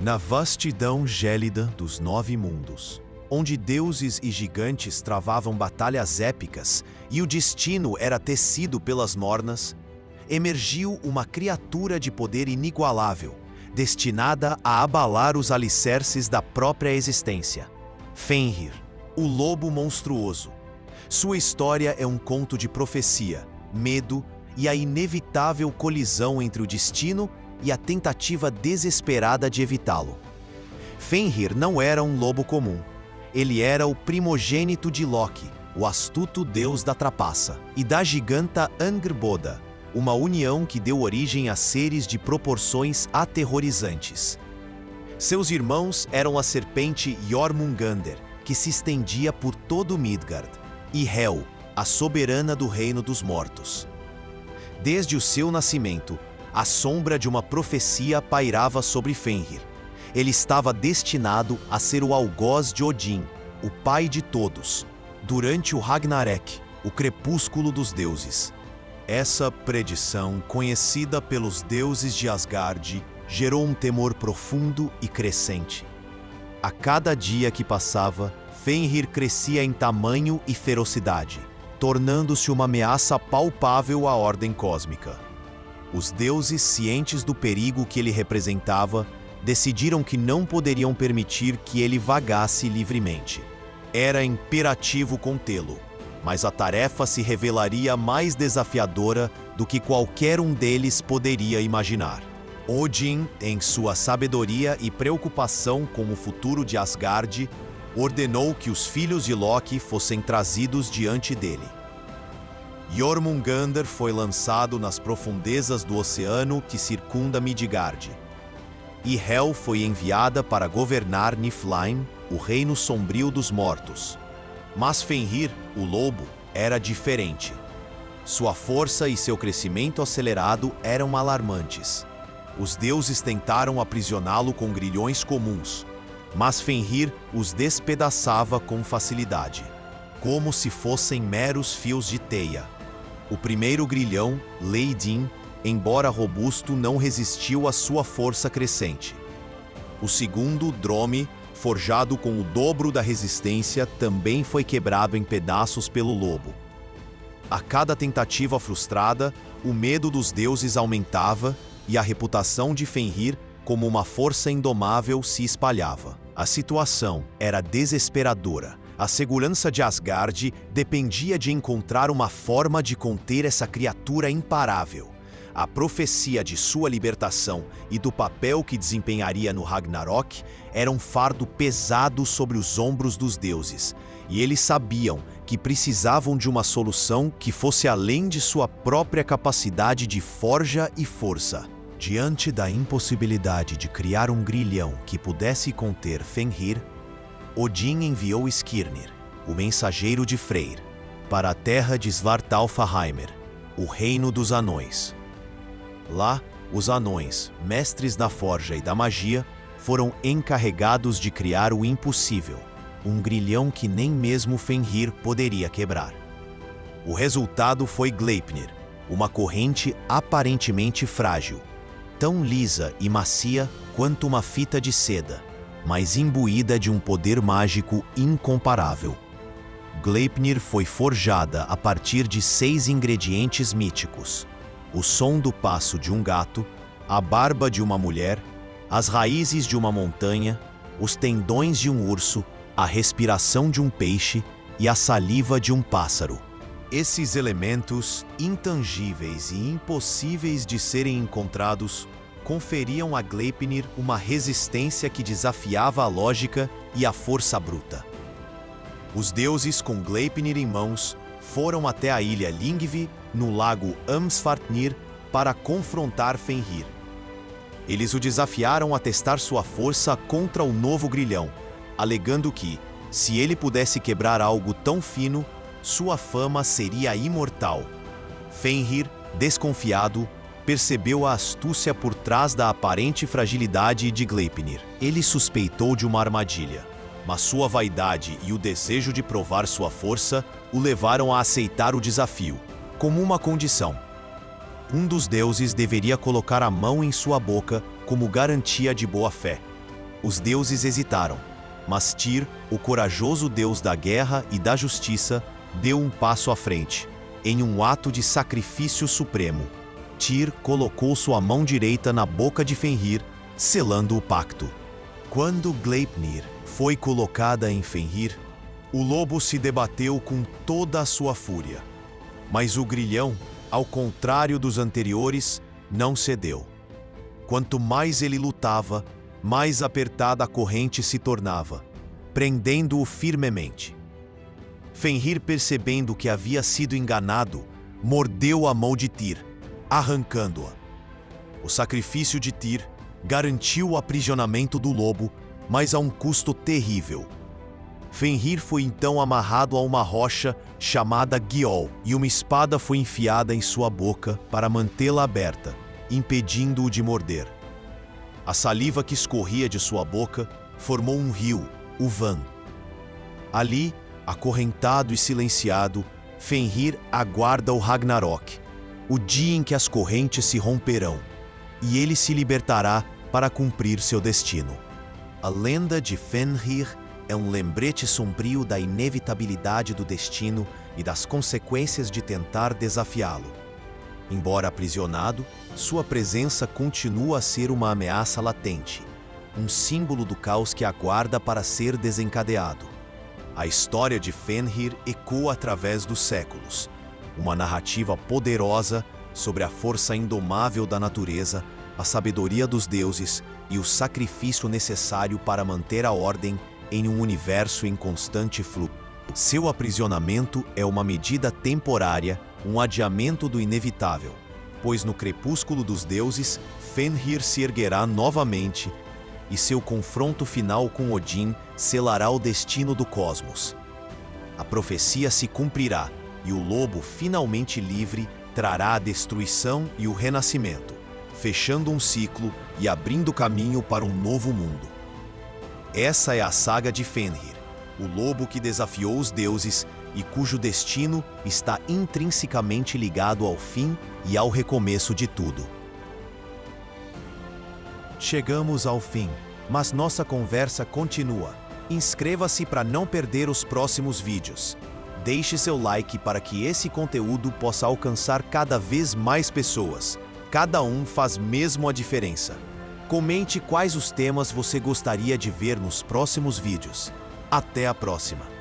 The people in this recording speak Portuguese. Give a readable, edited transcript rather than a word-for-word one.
Na vastidão gélida dos 9 mundos, onde deuses e gigantes travavam batalhas épicas e o destino era tecido pelas mornas, emergiu uma criatura de poder inigualável, destinada a abalar os alicerces da própria existência. Fenrir, o lobo monstruoso. Sua história é um conto de profecia, medo e a inevitável colisão entre o destino e a tentativa desesperada de evitá-lo. Fenrir não era um lobo comum. Ele era o primogênito de Loki, o astuto deus da trapaça, e da giganta Angrboda, uma união que deu origem a seres de proporções aterrorizantes. Seus irmãos eram a serpente Jormungandr, que se estendia por todo Midgard, e Hel, a soberana do reino dos mortos. Desde o seu nascimento, a sombra de uma profecia pairava sobre Fenrir. Ele estava destinado a ser o algoz de Odin, o pai de todos, durante o Ragnarök, o crepúsculo dos deuses. Essa predição, conhecida pelos deuses de Asgard, gerou um temor profundo e crescente. A cada dia que passava, Fenrir crescia em tamanho e ferocidade, tornando-se uma ameaça palpável à ordem cósmica. Os deuses, cientes do perigo que ele representava, decidiram que não poderiam permitir que ele vagasse livremente. Era imperativo contê-lo, mas a tarefa se revelaria mais desafiadora do que qualquer um deles poderia imaginar. Odin, em sua sabedoria e preocupação com o futuro de Asgard, ordenou que os filhos de Loki fossem trazidos diante dele. Jormungandr foi lançado nas profundezas do oceano que circunda Midgard, e Hel foi enviada para governar Niflheim, o reino sombrio dos mortos. Mas Fenrir, o lobo, era diferente. Sua força e seu crescimento acelerado eram alarmantes. Os deuses tentaram aprisioná-lo com grilhões comuns, mas Fenrir os despedaçava com facilidade, como se fossem meros fios de teia. O primeiro grilhão, Leidin, embora robusto, não resistiu à sua força crescente. O segundo, Drome, forjado com o dobro da resistência, também foi quebrado em pedaços pelo lobo. A cada tentativa frustrada, o medo dos deuses aumentava e a reputação de Fenrir como uma força indomável se espalhava. A situação era desesperadora. A segurança de Asgard dependia de encontrar uma forma de conter essa criatura imparável. A profecia de sua libertação e do papel que desempenharia no Ragnarok era um fardo pesado sobre os ombros dos deuses, e eles sabiam que precisavam de uma solução que fosse além de sua própria capacidade de forja e força. Diante da impossibilidade de criar um grilhão que pudesse conter Fenrir, Odin enviou Skirnir, o mensageiro de Freyr, para a terra de Svartalfheimr, o reino dos anões. Lá, os anões, mestres da forja e da magia, foram encarregados de criar o impossível, um grilhão que nem mesmo Fenrir poderia quebrar. O resultado foi Gleipnir, uma corrente aparentemente frágil, tão lisa e macia quanto uma fita de seda, mas imbuída de um poder mágico incomparável. Gleipnir foi forjada a partir de 6 ingredientes míticos: o som do passo de um gato, a barba de uma mulher, as raízes de uma montanha, os tendões de um urso, a respiração de um peixe e a saliva de um pássaro. Esses elementos, intangíveis e impossíveis de serem encontrados, conferiam a Gleipnir uma resistência que desafiava a lógica e a força bruta. Os deuses, com Gleipnir em mãos, foram até a ilha Lyngvi, no lago Amsvartnir, para confrontar Fenrir. Eles o desafiaram a testar sua força contra o novo grilhão, alegando que, se ele pudesse quebrar algo tão fino, sua fama seria imortal. Fenrir, desconfiado, percebeu a astúcia por trás da aparente fragilidade de Gleipnir. Ele suspeitou de uma armadilha, mas sua vaidade e o desejo de provar sua força o levaram a aceitar o desafio, como uma condição. Um dos deuses deveria colocar a mão em sua boca como garantia de boa-fé. Os deuses hesitaram, mas Tyr, o corajoso deus da guerra e da justiça, deu um passo à frente. Em um ato de sacrifício supremo, Tyr colocou sua mão direita na boca de Fenrir, selando o pacto. Quando Gleipnir foi colocada em Fenrir, o lobo se debateu com toda a sua fúria. Mas o grilhão, ao contrário dos anteriores, não cedeu. Quanto mais ele lutava, mais apertada a corrente se tornava, prendendo-o firmemente. Fenrir, percebendo que havia sido enganado, mordeu a mão de Tyr, arrancando-a. O sacrifício de Tyr garantiu o aprisionamento do lobo, mas a um custo terrível. Fenrir foi então amarrado a uma rocha chamada Gjoll, e uma espada foi enfiada em sua boca para mantê-la aberta, impedindo-o de morder. A saliva que escorria de sua boca formou um rio, o Van. Ali, acorrentado e silenciado, Fenrir aguarda o Ragnarok, o dia em que as correntes se romperão, e ele se libertará para cumprir seu destino. A lenda de Fenrir é um lembrete sombrio da inevitabilidade do destino e das consequências de tentar desafiá-lo. Embora aprisionado, sua presença continua a ser uma ameaça latente, um símbolo do caos que aguarda para ser desencadeado. A história de Fenrir ecoa através dos séculos, uma narrativa poderosa sobre a força indomável da natureza, a sabedoria dos deuses e o sacrifício necessário para manter a ordem em um universo em constante fluxo. Seu aprisionamento é uma medida temporária, um adiamento do inevitável, pois no crepúsculo dos deuses, Fenrir se erguerá novamente e seu confronto final com Odin selará o destino do cosmos. A profecia se cumprirá e o lobo, finalmente livre, trará a destruição e o renascimento, fechando um ciclo e abrindo caminho para um novo mundo. Essa é a saga de Fenrir, o lobo que desafiou os deuses e cujo destino está intrinsecamente ligado ao fim e ao recomeço de tudo. Chegamos ao fim, mas nossa conversa continua. Inscreva-se para não perder os próximos vídeos. Deixe seu like para que esse conteúdo possa alcançar cada vez mais pessoas. Cada um faz mesmo a diferença. Comente quais os temas você gostaria de ver nos próximos vídeos. Até a próxima!